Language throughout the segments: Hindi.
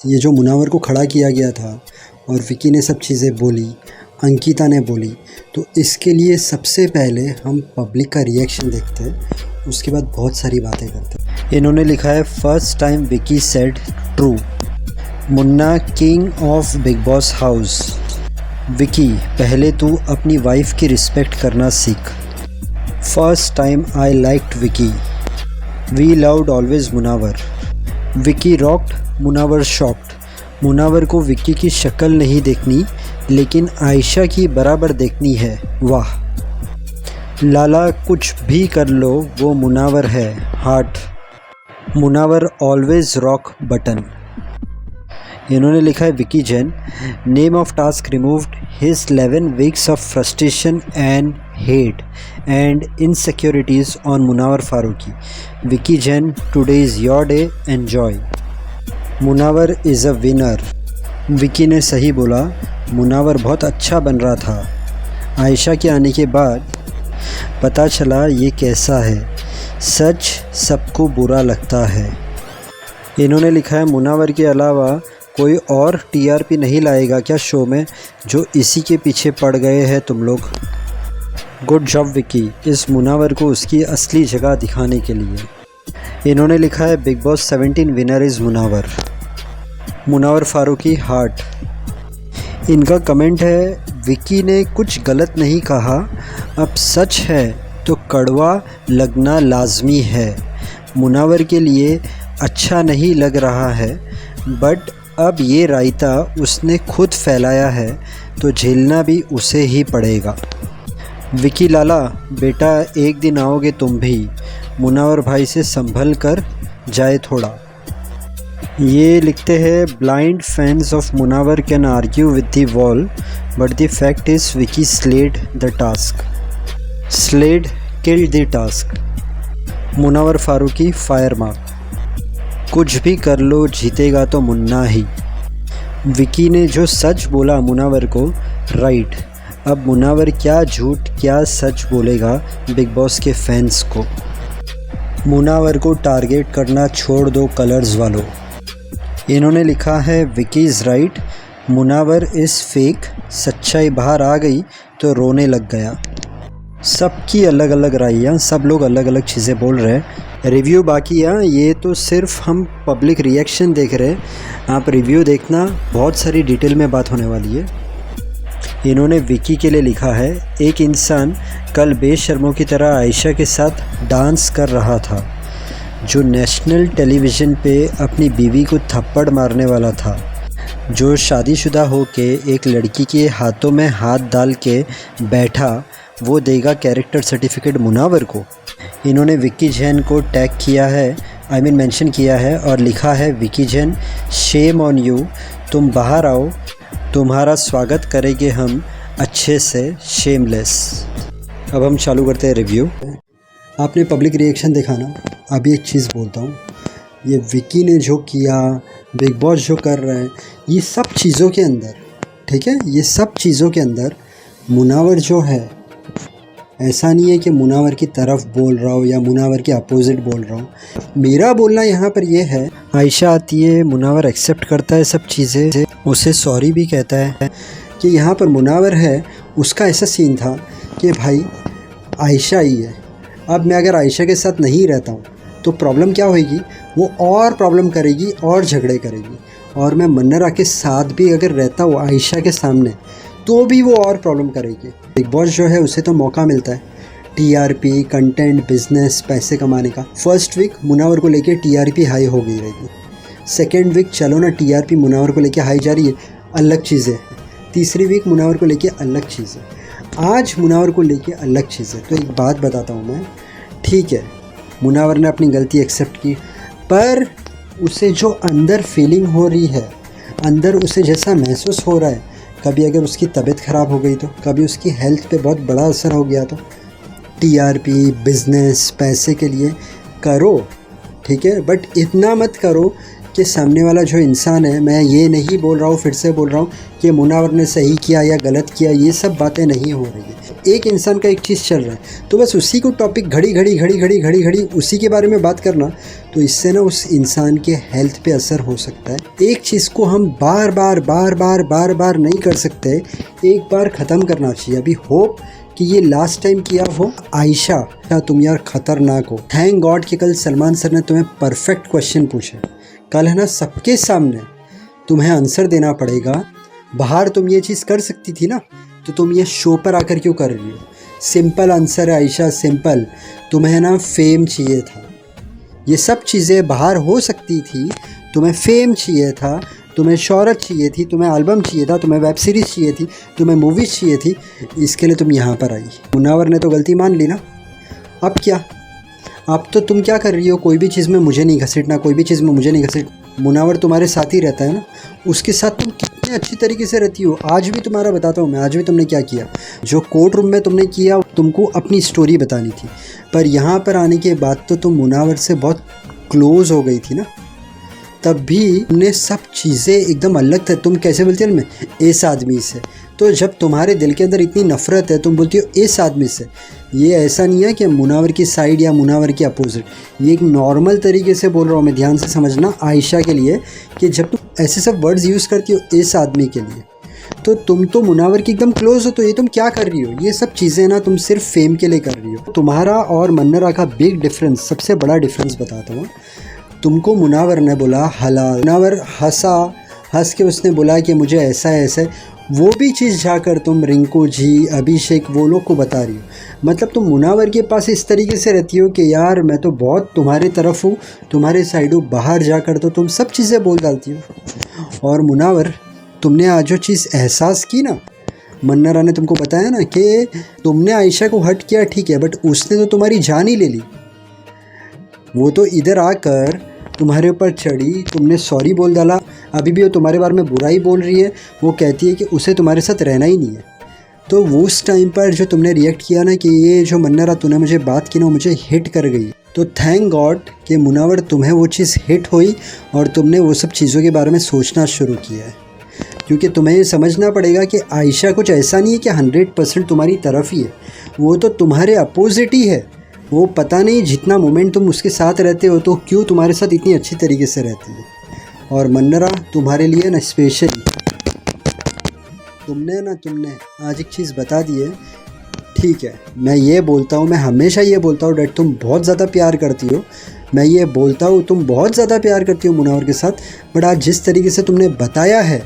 ये जो मुनावर को खड़ा किया गया था और विकी ने सब चीज़ें बोली, अंकिता ने बोली, तो इसके लिए सबसे पहले हम पब्लिक का रिएक्शन देखते हैं, उसके बाद बहुत सारी बातें करते हैं। इन्होंने लिखा है first time Vicky said true, Munna king of Bigg Boss house. Vicky पहले तू अपनी वाइफ की रिस्पेक्ट करना सीख। First time I liked Vicky, we loved always Munawar. Vicky rocked, Munawar shocked. Munawar को विक्की की शक्ल नहीं देखनी लेकिन आयशा की बराबर देखनी है, वाह। लाला कुछ भी कर लो वो मुनावर है, heart. Munawar always rock button. इन्होंने लिखा है Vicky Jain, name of task removed, his 11 weeks of frustration and hate and insecurities on Munawar Faruqui. Vicky Jain, today is your day, enjoy. Munawar is a winner. Vicky ने सही बोला, मुनावर बहुत अच्छा बन रहा था। आयशा के आने के बाद पता चला ये कैसा है, सच सबको बुरा लगता है। इन्होंने लिखा है मुनावर के अलावा कोई और टीआरपी नहीं लाएगा क्या शो में, जो इसी के पीछे पड़ गए हैं तुम लोग। गुड जॉब विकी, इस मुनावर को उसकी असली जगह दिखाने के लिए। इन्होंने लिखा है Bigg Boss 17 winner is Munawar. Munawar Faruqui heart. इनका कमेंट है विकी ने कुछ गलत नहीं कहा, अब सच है तो कड़वा लगना लाजमी है। मुनावर के लिए अच्छा नहीं लग रहा है बट अब ये रायता उसने खुद फैलाया है तो झेलना भी उसे ही पड़ेगा। विकी लाला बेटा एक दिन आओगे तुम भी, मुनावर भाई से संभल कर जाए थोड़ा। ये लिखते हैं blind fans of Munawar can argue with the wall but the fact is Vicky slayed the task, slayed killed the task. Munawar Faruqui fire mark. कुछ भी कर लो जीतेगा तो मुन्ना ही। विकी ने जो सच बोला मुनावर को, राइट। अब मुनावर क्या झूठ क्या सच बोलेगा बिग बॉस के फैंस को। मुनावर को टारगेट करना छोड़ दो कलर्स वालों। इन्होंने लिखा है Vicky is right, Munawar is fake, सच्चाई बाहर आ गई तो रोने लग गया। सबकी अलग अलग राय, सब लोग अलग अलग चीज़ें बोल रहे हैं। रिव्यू बाकी है, ये तो सिर्फ हम पब्लिक रिएक्शन देख रहे हैं, आप रिव्यू देखना, बहुत सारी डिटेल में बात होने वाली है। इन्होंने विकी के लिए लिखा है एक इंसान कल बेशर्मों की तरह आयशा के साथ डांस कर रहा था, जो नेशनल टेलीविज़न पे अपनी बीवी को थप्पड़ मारने वाला था, जो शादीशुदा होके एक लड़की के हाथों में हाथ डाल के बैठा, वो देगा कैरेक्टर सर्टिफिकेट मुनावर को। इन्होंने विकी जैन को टैग किया है, मेंशन किया है और लिखा है Vicky Jain shame on you, तुम बाहर आओ, तुम्हारा स्वागत करेंगे हम अच्छे से, शेमलेस। अब हम चालू करते हैं रिव्यू। आपने पब्लिक रिएक्शन देखा ना, अभी एक चीज़ बोलता हूँ, ये विकी ने जो किया, बिग बॉस जो कर रहे हैं, ये सब चीज़ों के अंदर, ठीक है, ये सब चीज़ों के अंदर मुनावर जो है, ऐसा नहीं है कि मुनावर की तरफ बोल रहा हूँ या मुनावर के अपोजिट बोल रहा हूँ। मेरा बोलना यहाँ पर ये है, आयशा आती है, मुनावर एक्सेप्ट करता है सब चीज़ें, उसे सॉरी भी कहता है कि यहाँ पर मुनावर है, उसका ऐसा सीन था कि भाई आयशा ही है, अब मैं अगर आयशा के साथ नहीं रहता हूँ तो प्रॉब्लम क्या होगी, वो और प्रॉब्लम करेगी और झगड़े करेगी, और मैं मन्नरा के साथ भी अगर रहता हूँ आयशा के सामने तो भी वो और प्रॉब्लम करेगी। बिग बॉस जो है उसे तो मौका मिलता है टीआरपी, कंटेंट, बिजनेस, पैसे कमाने का। फर्स्ट वीक मुनावर को लेके टीआरपी हाई हो गई रहेगी, सेकेंड वीक चलो ना टीआरपी मुनावर को लेके हाई जा रही है, अलग चीज़ें। तीसरी वीक मुनावर को लेके अलग चीज़ें, आज मुनावर को लेके अलग चीज़ें। तो एक बात बताता हूँ मैं, ठीक है मुनावर ने अपनी गलती एक्सेप्ट की, पर उसे जो अंदर फीलिंग हो रही है, अंदर उसे जैसा महसूस हो रहा है, कभी अगर उसकी तबीयत ख़राब हो गई तो, कभी उसकी हेल्थ पे बहुत बड़ा असर हो गया तो, टीआरपी, बिजनेस, पैसे के लिए करो, ठीक है, बट इतना मत करो कि सामने वाला जो इंसान है, मैं ये नहीं बोल रहा हूँ, फिर से बोल रहा हूँ कि मुनावर ने सही किया या गलत किया, ये सब बातें नहीं हो रही है। एक इंसान का एक चीज़ चल रहा है तो बस उसी को टॉपिक घड़ी घड़ी उसी के बारे में बात करना, तो इससे ना उस इंसान के हेल्थ पे असर हो सकता है। एक चीज़ को हम बार बार नहीं कर सकते, एक बार ख़त्म करना चाहिए। अभी होप कि ये लास्ट टाइम किया हो। आयशा, क्या तुम यार खतरनाक हो। थैंक गॉड कि कल सलमान सर ने तुम्हें परफेक्ट क्वेश्चन पूछे। कल है ना सबके सामने तुम्हें आंसर देना पड़ेगा। बाहर तुम ये चीज़ कर सकती थी ना, तो तुम ये शो पर आकर क्यों कर रही हो। सिंपल आंसर है आयशा, सिंपल। तुम्हें ना फेम चाहिए था। ये सब चीज़ें बाहर हो सकती थी। तुम्हें फेम चाहिए था, तुम्हें शोहरत चाहिए थी, तुम्हें एल्बम चाहिए था, तुम्हें वेब सीरीज़ चाहिए थी, तुम्हें मूवीज़ चाहिए थी। इसके लिए तुम यहाँ पर आई। मुनावर ने तो गलती मान ली ना। अब क्या, अब तो तुम क्या कर रही हो, कोई भी चीज़ में मुझे नहीं घसीटना, कोई भी चीज़ में मुझे नहीं घसीट। मुनावर तुम्हारे साथ ही रहता है ना, उसके साथ तुम कितने अच्छी तरीके से रहती हो। आज भी तुम्हारा बताता हूँ मैं, आज भी तुमने क्या किया। जो कोर्ट रूम में तुमने किया, तुमको अपनी स्टोरी बतानी थी, पर यहाँ पर आने के बाद तो तुम मुनावर से बहुत क्लोज हो गई थी ना। तब भी तुमने सब चीज़ें एकदम अलग थे। तुम कैसे बोलती हो मैं इस आदमी से, तो जब तुम्हारे दिल के अंदर इतनी नफ़रत है तुम बोलती हो इस आदमी से। ये ऐसा नहीं है कि मुनावर की साइड या मुनावर की अपोजिट, ये एक नॉर्मल तरीके से बोल रहा हूँ मैं, ध्यान से समझना आयशा के लिए, कि जब तुम ऐसे सब वर्ड्स यूज़ करती हो इस आदमी के लिए, तो तुम तो मुनावर की एकदम क्लोज हो। तो ये तुम क्या कर रही हो, ये सब चीज़ें ना तुम सिर्फ फेम के लिए कर रही हो। तुम्हारा और मन्नरा का बिग डिफरेंस, सबसे बड़ा डिफरेंस बताता हूँ। तुमको मुनावर ने बोला हलाल, मुनावर हंस के उसने बोला कि मुझे ऐसा है ऐसा है। वो भी चीज़ जाकर तुम रिंकू जी, अभिषेक, वो लोग को बता रही हो। मतलब तुम मुनावर के पास इस तरीके से रहती हो कि यार मैं तो बहुत तुम्हारी तरफ हूँ, तुम्हारे साइड हूँ। बाहर जाकर तो तुम सब चीज़ें बोल डालती हो। और मुनावर, तुमने आज जो चीज़ एहसास की ना, मन्नरा ने तुमको बताया ना कि तुमने आयशा को हर्ट किया, ठीक है, बट उसने तो तुम्हारी जान ही ले ली। वो तो इधर आकर तुम्हारे ऊपर चढ़ी, तुमने सॉरी बोल डाला। अभी भी वो तुम्हारे बारे में बुराई बोल रही है। वो कहती है कि उसे तुम्हारे साथ रहना ही नहीं है। तो वो उस टाइम पर जो तुमने रिएक्ट किया ना कि ये जो मन्नरा तूने मुझे बात की ना, मुझे हिट कर गई, तो थैंक गॉड कि मुनावर तुम्हें वो चीज़ हिट हुई और तुमने वो सब चीज़ों के बारे में सोचना शुरू किया है। क्योंकि तुम्हें ये समझना पड़ेगा कि आयशा कुछ ऐसा नहीं है कि 100% तुम्हारी तरफ ही है, वो तो तुम्हारे अपोजिट ही है। वो पता नहीं जितना मोमेंट तुम उसके साथ रहते हो तो क्यों तुम्हारे साथ इतनी अच्छी तरीके से रहती है। और मन्नरा तुम्हारे लिए ना स्पेशली तुमने आज एक चीज़ बता दी है, ठीक है। मैं ये बोलता हूँ, मैं हमेशा ये बोलता हूँ डैड तुम बहुत ज़्यादा प्यार करती हो। मैं ये बोलता हूँ तुम बहुत ज़्यादा प्यार करती हो मुनावर के साथ, बट आज जिस तरीके से तुमने बताया है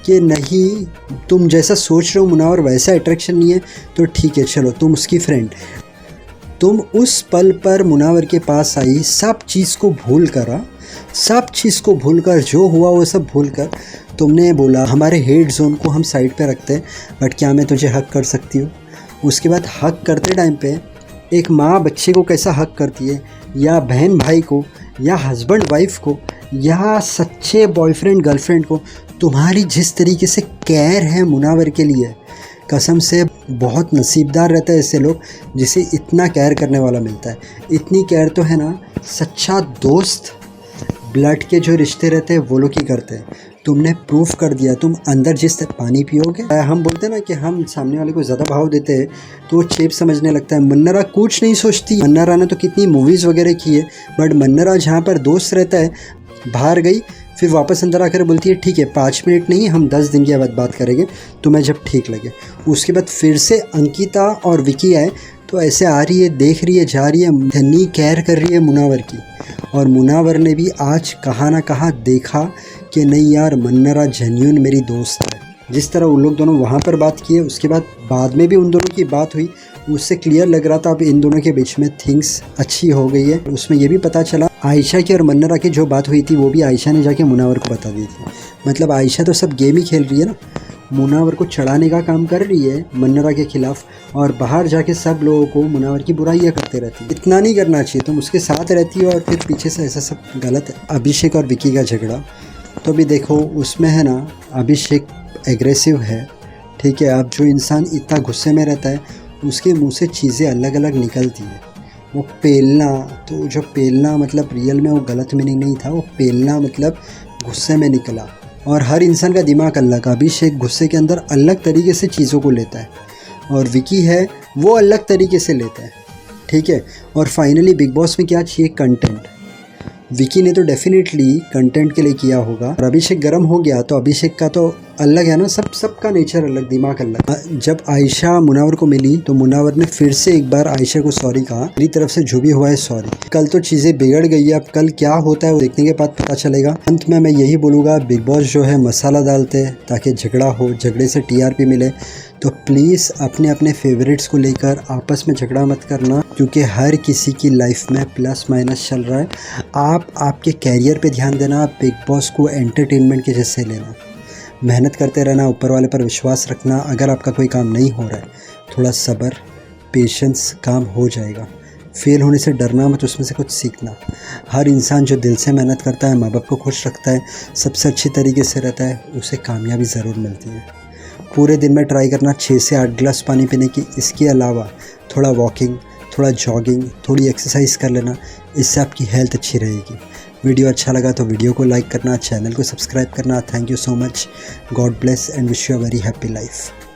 कि नहीं, तुम जैसा सोच रहे हो मुनावर वैसा अट्रैक्शन नहीं है, तो ठीक है चलो तुम उसकी फ्रेंड। तुम उस पल पर मुनावर के पास आई, सब चीज़ को भूल कर जो हुआ वो सब भूल कर तुमने बोला हमारे हेड जोन को हम साइड पे रखते हैं, बट क्या मैं तुझे हक कर सकती हूँ। उसके बाद हक करते टाइम पे एक माँ बच्चे को कैसा हक करती है, या बहन भाई को, या हस्बैंड वाइफ को, या सच्चे बॉयफ्रेंड गर्लफ्रेंड को, तुम्हारी जिस तरीके से केयर है मुनावर के लिए, कसम से बहुत नसीबदार रहता है ऐसे लोग जिसे इतना केयर करने वाला मिलता है। इतनी केयर तो है ना सच्चा दोस्त, ब्लड के जो रिश्ते रहते हैं वो लोग ही करते हैं। तुमने प्रूफ कर दिया। तुम अंदर जिस पानी पियोगे, हम बोलते हैं ना कि हम सामने वाले को ज़्यादा भाव देते हैं तो वो चेप समझने लगता है। मन्नरा कुछ नहीं सोचती। मन्नरा ने तो कितनी मूवीज़ वगैरह की है, बट मन्नरा जहाँ पर दोस्त रहता है, बाहर गई फिर वापस अंदर आकर बोलती है ठीक है 5 मिनट नहीं, हम 10 दिन के बाद बात करेंगे, तुम्हें जब ठीक लगे। उसके बाद फिर से अंकिता और विकी आए तो ऐसे आ रही है, देख रही है, जा रही है, धनी केयर कर रही है मुनावर की। और मुनावर ने भी आज कहा ना कहा देखा कि नहीं यार मन्नरा जेन्युइन मेरी दोस्त है। जिस तरह उन लोग दोनों वहाँ पर बात किए, उसके बाद में भी उन दोनों की बात हुई, उससे क्लियर लग रहा था अब इन दोनों के बीच में थिंग्स अच्छी हो गई है। उसमें ये भी पता चला आयशा की और मन्नरा की जो बात हुई थी वो भी आयशा ने जाके मुनावर को बता दी थी। मतलब आयशा तो सब गेम ही खेल रही है ना, मुनावर को चढ़ाने का काम कर रही है मन्नरा के खिलाफ, और बाहर जाके सब लोगों को मुनावर की बुराइयाँ करते रहती है। इतना नहीं करना चाहिए, तुम उसके साथ रहती हो और फिर पीछे से ऐसा सब गलत है। अभिषेक और विकी का झगड़ा तो भी देखो, उसमें है ना अभिषेक एग्रेसिव है, ठीक है। अब जो इंसान इतना गुस्से में रहता है उसके मुंह से चीज़ें अलग अलग निकलती है। वो पेलना, तो जो पेलना मतलब रियल में वो गलत मीनिंग नहीं था, वो पेलना मतलब गुस्से में निकला। और हर इंसान का दिमाग अलग, अभिषेक गुस्से के अंदर अलग तरीके से चीज़ों को लेता है, और विकी है वो अलग तरीके से लेता है, ठीक है। और फाइनली बिग बॉस में क्या चाहिए, कंटेंट। विकी ने तो डेफिनेटली कंटेंट के लिए किया होगा, और अभिषेक गर्म हो गया तो अभिषेक का तो अलग है ना, सबका नेचर अलग, दिमाग अलग। जब आयशा मुनावर को मिली तो मुनावर ने फिर से एक बार आयशा को सॉरी कहा, मेरी तरफ से जो भी हुआ है सॉरी। कल तो चीज़ें बिगड़ गई है, अब कल क्या होता है वो देखने के बाद पता चलेगा। अंत में मैं यही बोलूँगा, बिग बॉस जो है मसाला डालते हैं ताकि झगड़ा हो, झगड़े से टीआरपी मिले। तो प्लीज़ अपने अपने फेवरेट्स को लेकर आपस में झगड़ा मत करना, क्योंकि हर किसी की लाइफ में प्लस माइनस चल रहा है। आप आपके कैरियर पे ध्यान देना, बिग बॉस को एंटरटेनमेंट के जैसे लेना, मेहनत करते रहना, ऊपर वाले पर विश्वास रखना। अगर आपका कोई काम नहीं हो रहा है, थोड़ा सब्र, पेशेंस, काम हो जाएगा। फेल होने से डरना मत, उसमें से कुछ सीखना। हर इंसान जो दिल से मेहनत करता है, माँ बाप को खुश रखता है, सबसे अच्छी तरीके से रहता है, उसे कामयाबी ज़रूर मिलती है। पूरे दिन में ट्राई करना 6 से 8 गिलास पानी पीने की। इसके अलावा थोड़ा वॉकिंग, थोड़ा जॉगिंग, थोड़ी एक्सरसाइज कर लेना, इससे आपकी हेल्थ अच्छी रहेगी। वीडियो अच्छा लगा तो वीडियो को लाइक करना, चैनल को सब्सक्राइब करना। Thank you so much, God bless and wish you a very happy life.